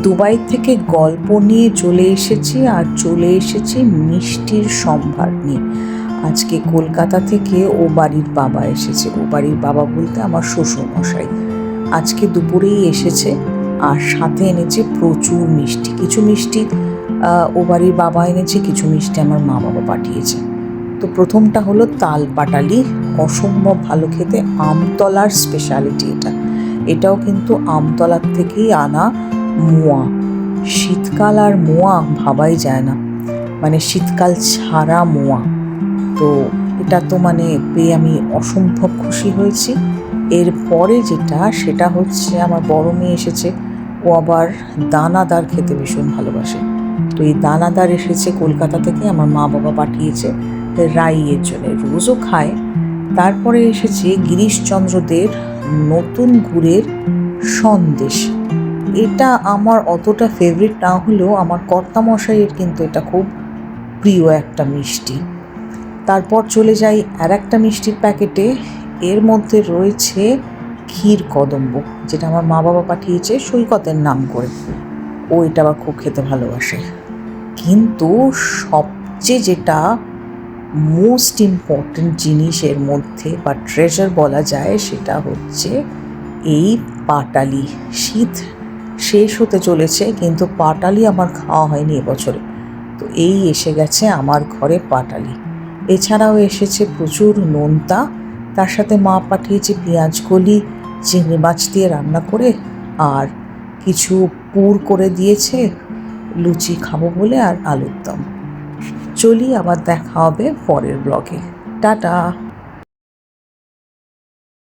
Dubai থেকে গল্প নিয়ে চলে এসেছি, আর চলে এসেছি মিষ্টির সম্ভার নিয়ে। আজকে কলকাতা থেকে ও বাড়ির বাবা এসেছে। ও বাড়ির বাবা বলতে আমার শ্বশুরমশাই আজকে দুপুরেই এসেছে, আর সাথে এনেছে প্রচুর মিষ্টি। কিছু মিষ্টি ও বাড়ির বাবা এনেছে, কিছু মিষ্টি আমার মা বাবা পাঠিয়েছে। তো প্রথমটা হলো তাল পাটালি, অসম্ভব ভালো খেতে, আমতলার স্পেশালিটি এটাও কিন্তু আমতলার থেকেই আনা মোয়া। শীতকাল আর মোয়া ভাবাই যায় না, মানে শীতকাল ছাড়া মোয়া। তো এটা তো মানে পেয়ে আমি অসম্ভব খুশি হয়েছি। এরপরে সেটা হচ্ছে আমার বড় মেয়ে এসেছে, ও আবার দানাদার খেতে ভীষণ ভালোবাসে। তো এই দানাদার এসেছে কলকাতা থেকে, আমার মা বাবা পাঠিয়েছে রাইয়ের জন্য, রোজও খায়। তারপরে এসেছে গিরিশচন্দ্রদের নতুন গুড়ের সন্দেশ। এটা আমার অতটা ফেভারিট না হলেও আমার কর্তামশাইয়ের কিন্তু এটা খুব প্রিয় একটা মিষ্টি। তারপর চলে যাই আর একটা মিষ্টির প্যাকেটে। এর মধ্যে রয়েছে ক্ষীর কদম্ব, যেটা আমার মা বাবা পাঠিয়েছে সৈকতের নাম করে। ও এটা আবার খুব খেতে ভালোবাসে। কিন্তু সবচেয়ে যেটা মোস্ট ইম্পর্ট্যান্ট জিনিস এর মধ্যে বা ট্রেজার বলা যায়, সেটা হচ্ছে এই পাটালি। শীত শেষ হতে চলেছে, কিন্তু পাটালি আমার খাওয়া হয়নি এবছরে। তো এই এসে গেছে আমার ঘরে পাটালি। এছাড়াও এসেছে প্রচুর নোনতা, তার সাথে মা পাঠিয়েছে পেঁয়াজ কলি চিংড়ি মাছ দিয়ে রান্না করে, আর কিছু পুর করে দিয়েছে লুচি খাবো বলে, আর আলুর দম। চলি, আবার দেখা হবে পরের ব্লগে। টাটা।